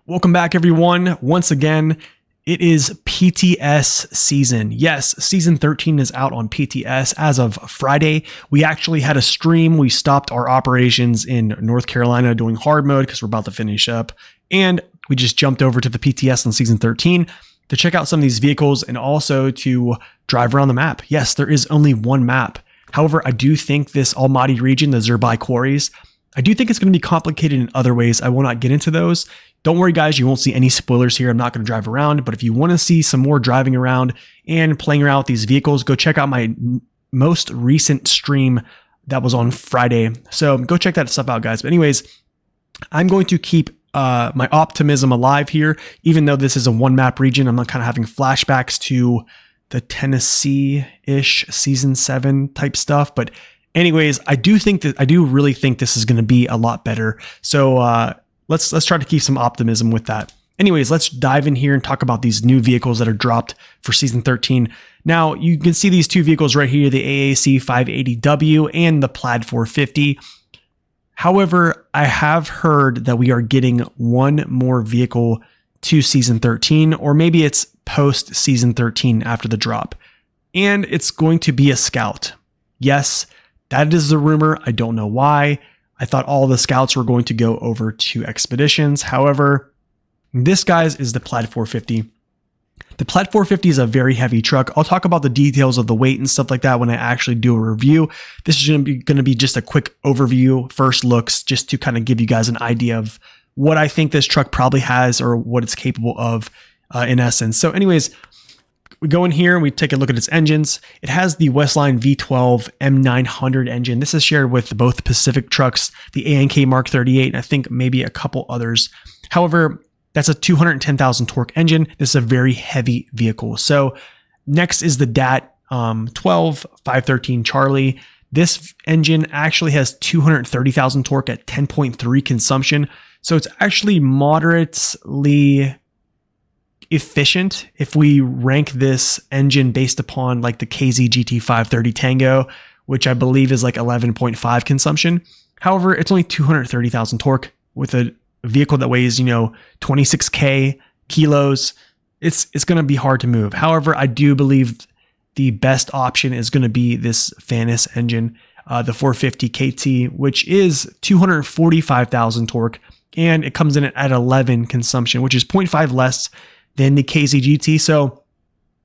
Welcome back, everyone. Once again, it is PTS season. Yes, season 13 is out on PTS as of Friday. We actually had a stream. We stopped our operations in North Carolina doing hard mode because we're about to finish up. And we just jumped over to the PTS on season 13 to check out some of these vehicles and also to drive around the map. Yes, there is only one map. However, I do think this Almaty region, the Zerbai quarries, I do think it's going to be complicated in other ways. I will not get into those. Don't worry, guys. You won't see any spoilers here. I'm not going to drive around. But if you want to see some more driving around and playing around with these vehicles, go check out my most recent stream that was on Friday. So go check that stuff out, guys. But anyways, I'm going to keep my optimism alive here. Even though this is a one map region, I'm not kind of having flashbacks to the Tennessee-ish season 7 type stuff. But anyways, I do really think this is going to be a lot better. So let's try to keep some optimism with that. Anyways, let's dive in here and talk about these new vehicles that are dropped for season 13. Now, you can see these two vehicles right here, the AAC 580W and the Plaid 450. However, I have heard that we are getting one more vehicle to season 13, or maybe it's post season 13 after the drop. And it's going to be a Scout. Yes, that is the rumor. I don't know why. I thought all the Scouts were going to go over to Expeditions. However, this, guys, is the Plaid 450. The Plaid 450 is a very heavy truck. I'll talk about the details of the weight and stuff like that when I actually do a review. This is going to be just a quick overview, first looks, just to kind of give you guys an idea of what I think this truck probably has or what it's capable of in essence. So anyways, we go in here and we take a look at its engines. It has the Westline V12 M900 engine. This is shared with both Pacific trucks, the ANK Mark 38, and I think maybe a couple others. However, that's a 210,000 torque engine. This is a very heavy vehicle. So next is the DAT 12 513 Charlie. This engine actually has 230,000 torque at 10.3 consumption. So it's actually moderately efficient if we rank this engine based upon like the KZ GT 530 Tango, which I believe is like 11.5 consumption. However, it's only 230,000 torque with a vehicle that weighs, 26K kilos. It's going to be hard to move. However, I do believe the best option is going to be this Fanis engine, the 450 KT, which is 245,000 torque, and it comes in at 11 consumption, which is 0.5 less than the KZGT. So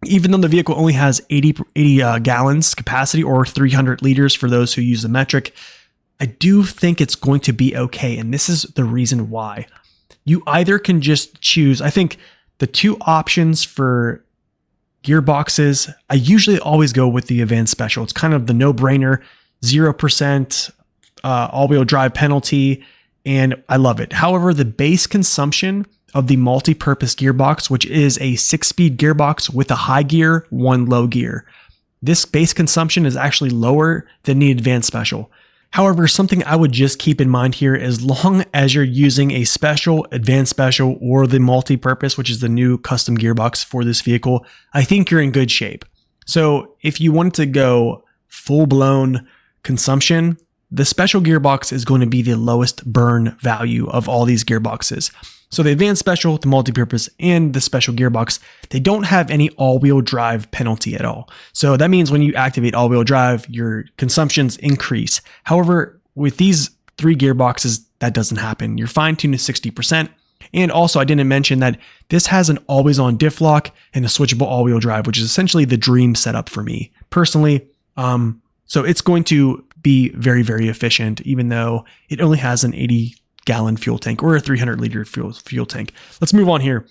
even though the vehicle only has 80 gallons capacity, or 300 liters for those who use the metric, I do think it's going to be okay. And this is the reason why. You either can just choose, I think the two options for gearboxes, I usually always go with the Advanced Special. It's kind of the no-brainer, 0% all-wheel drive penalty, and I love it. However, the base consumption of the multi-purpose gearbox, which is a 6-speed gearbox with a high gear, 1 low gear. This base consumption is actually lower than the Advanced Special. However, something I would just keep in mind here, as long as you're using a Special, Advanced Special, or the multi-purpose, which is the new custom gearbox for this vehicle, I think you're in good shape. So if you want to go full-blown consumption, the Special gearbox is going to be the lowest burn value of all these gearboxes. So the Advanced Special, the multi-purpose, and the Special gearbox, they don't have any all-wheel drive penalty at all. So that means when you activate all-wheel drive, your consumptions increase. However, with these 3 gearboxes, that doesn't happen. You're fine-tuned to 60%. And also, I didn't mention that this has an always-on diff lock and a switchable all-wheel drive, which is essentially the dream setup for me personally. So it's going to be very, very efficient, even though it only has an 80-gallon fuel tank or a 300-liter fuel tank. Let's move on here.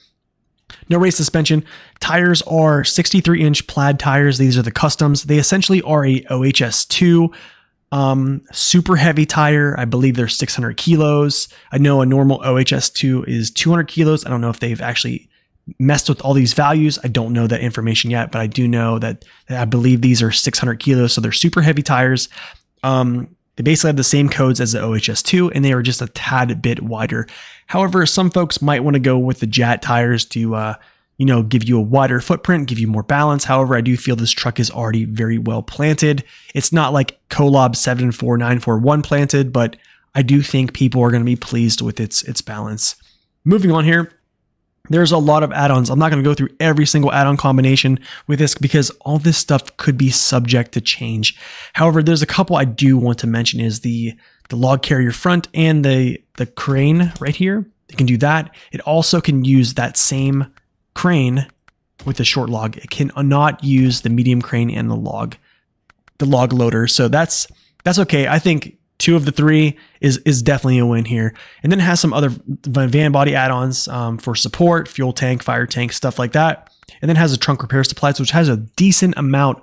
No race suspension. Tires are 63-inch Plaid tires. These are the customs. They essentially are a OHS2 super heavy tire. I believe they're 600 kilos. I know a normal OHS2 is 200 kilos. I don't know if they've actually messed with all these values. I don't know that information yet, but I do know that I believe these are 600 kilos. So they're super heavy tires. They basically have the same codes as the OHS2, and they are just a tad bit wider. However, some folks might want to go with the JAT tires to, give you a wider footprint, give you more balance. However, I do feel this truck is already very well planted. It's not like Collab 74941 planted, but I do think people are going to be pleased with its balance. Moving on here, There's a lot of add-ons. I'm not going to go through every single add-on combination with this because all this stuff could be subject to change. However, there's a couple I do want to mention is the log carrier front and the crane right here. It can do that. It also can use that same crane with the short log. It can not use the medium crane and the log loader. So that's okay. I think 2 of the 3 is definitely a win here. And then it has some other van body add-ons for support, fuel tank, fire tank, stuff like that. And then has a trunk repair supplies, which has a decent amount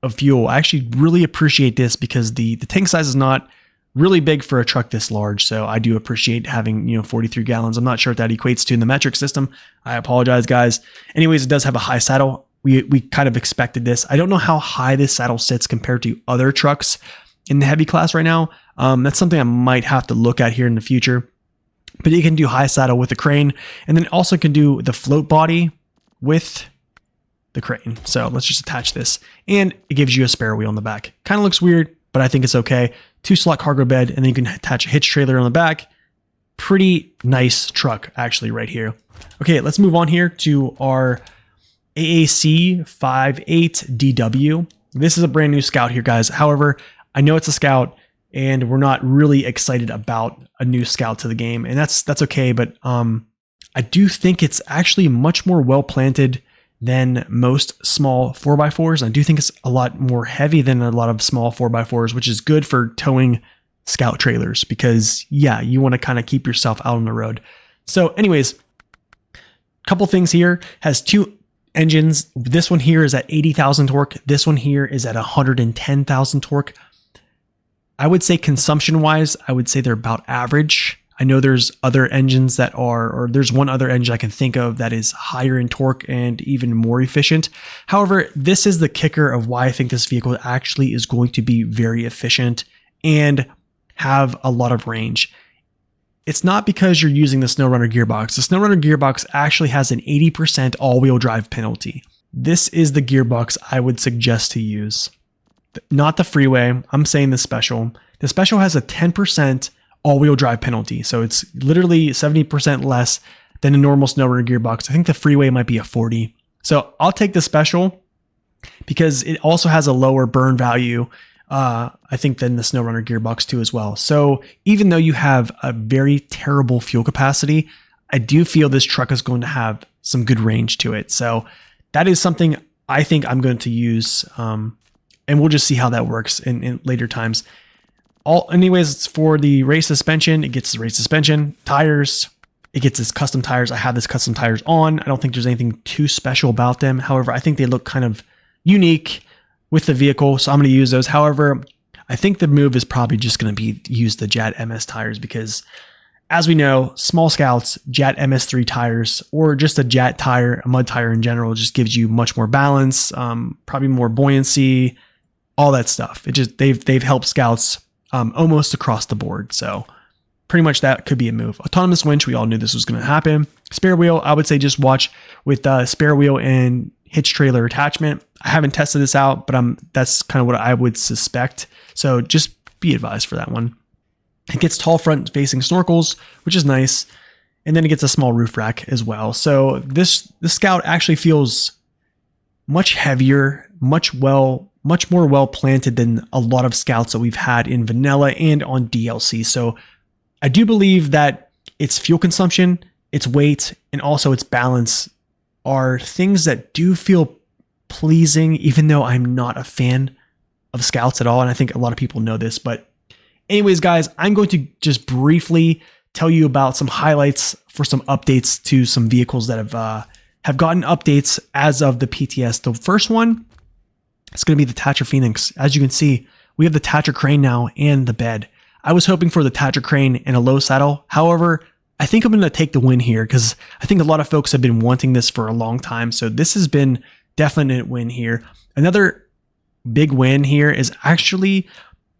of fuel. I actually really appreciate this because the tank size is not really big for a truck this large. So I do appreciate having, 43 gallons. I'm not sure what that equates to in the metric system. I apologize, guys. Anyways, it does have a high saddle. We kind of expected this. I don't know how high this saddle sits compared to other trucks in the heavy class right now. That's something I might have to look at here in the future. But you can do high saddle with the crane, and then also can do the float body with the crane. So let's just attach this, and it gives you a spare wheel on the back. Kind of looks weird, but I think it's okay. 2-slot cargo bed, and then you can attach a hitch trailer on the back. Pretty nice truck actually right here. Okay, let's move on here to our AAC 58DW. This is a brand new Scout here, guys. However, I know it's a Scout, and we're not really excited about a new Scout to the game, and that's okay. But I do think it's actually much more well planted than most small 4x4s. I do think it's a lot more heavy than a lot of small 4x4s, which is good for towing Scout trailers because, yeah, you want to kind of keep yourself out on the road. So anyways, a couple things here. Has 2 engines. This one here is at 80,000 torque. This one here is at 110,000 torque. I would say consumption wise, I would say they're about average. I know there's other engines that are, or there's one other engine I can think of that is higher in torque and even more efficient. However, this is the kicker of why I think this vehicle actually is going to be very efficient and have a lot of range. It's not because you're using the SnowRunner gearbox. The SnowRunner gearbox actually has an 80% all-wheel drive penalty. This is the gearbox I would suggest to use. Not the freeway. I'm saying the special. The special has a 10% all-wheel drive penalty. So it's literally 70% less than a normal SnowRunner gearbox. I think the freeway might be a 40. So I'll take the special because it also has a lower burn value, I think, than the SnowRunner gearbox too as well. So even though you have a very terrible fuel capacity, I do feel this truck is going to have some good range to it. So that is something I think I'm going to use. And we'll just see how that works in later times. Anyways, it's for the race suspension. It gets the race suspension. Tires, it gets its custom tires. I have this custom tires on. I don't think there's anything too special about them. However, I think they look kind of unique with the vehicle, so I'm going to use those. However, I think the move is probably just going to be use the JAT MS tires because, as we know, small Scouts, JAT MS3 tires, or just a JAT tire, a mud tire in general, just gives you much more balance, probably more buoyancy, all that stuff. It just they've helped Scouts almost across the board. So pretty much that could be a move. Autonomous winch, we all knew this was going to happen. Spare wheel, I would say just watch with spare wheel and hitch trailer attachment. I haven't tested this out, but that's kind of what I would suspect. So just be advised for that one. It gets tall front facing snorkels, which is nice. And then it gets a small roof rack as well. So this Scout actually feels much heavier, much more well planted than a lot of Scouts that we've had in vanilla and on DLC. So I do believe that its fuel consumption, its weight, and also its balance are things that do feel pleasing, even though I'm not a fan of Scouts at all. And I think a lot of people know this. But anyways, guys, I'm going to just briefly tell you about some highlights for some updates to some vehicles that have gotten updates as of the PTS. The first one, it's going to be the Tatra Phoenix. As you can see, we have the Tatra crane now and the bed. I was hoping for the Tatra crane and a low saddle. However, I think I'm going to take the win here because I think a lot of folks have been wanting this for a long time. So this has been definite win here. Another big win here is actually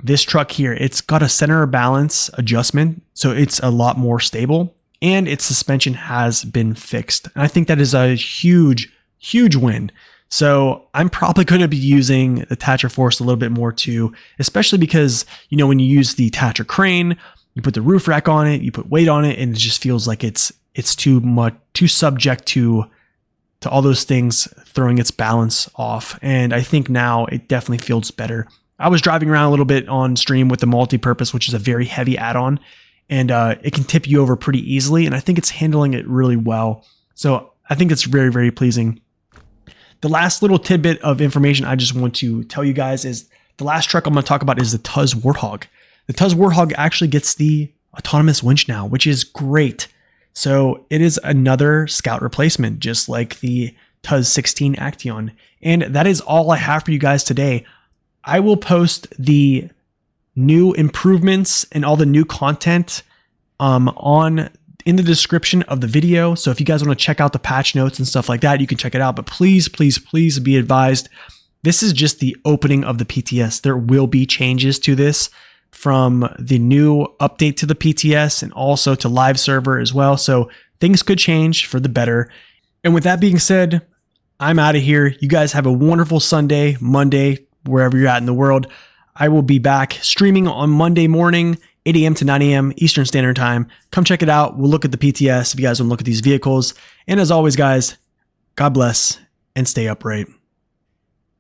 this truck here. It's got a center balance adjustment, so it's a lot more stable, and its suspension has been fixed. And I think that is a huge, huge win. So I'm probably going to be using the Tatra Force a little bit more too, especially because, when you use the Tatra crane, you put the roof rack on it, you put weight on it, and it just feels like it's it's too subject to all those things throwing its balance off. And I think now it definitely feels better. I was driving around a little bit on stream with the multi-purpose, which is a very heavy add-on, and it can tip you over pretty easily. And I think it's handling it really well. So I think it's very, very pleasing. The last little tidbit of information I just want to tell you guys is the last truck I'm going to talk about is the Tuz Warthog. The Tuz Warthog actually gets the autonomous winch now, which is great. So it is another Scout replacement, just like the Tuz 16 Action. And that is all I have for you guys today. I will post the new improvements and all the new content in the description of the video. So if you guys want to check out the patch notes and stuff like that, you can check it out. But please, please, please be advised, this is just the opening of the PTS. There will be changes to this from the new update to the PTS and also to live server as well. So things could change for the better. And with that being said, I'm out of here. You guys have a wonderful Sunday, Monday, wherever you're at in the world. I will be back streaming on Monday morning, 8 a.m. to 9 a.m. Eastern Standard Time. Come check it out. We'll look at the PTS if you guys want to look at these vehicles. And as always, guys, God bless and stay upright.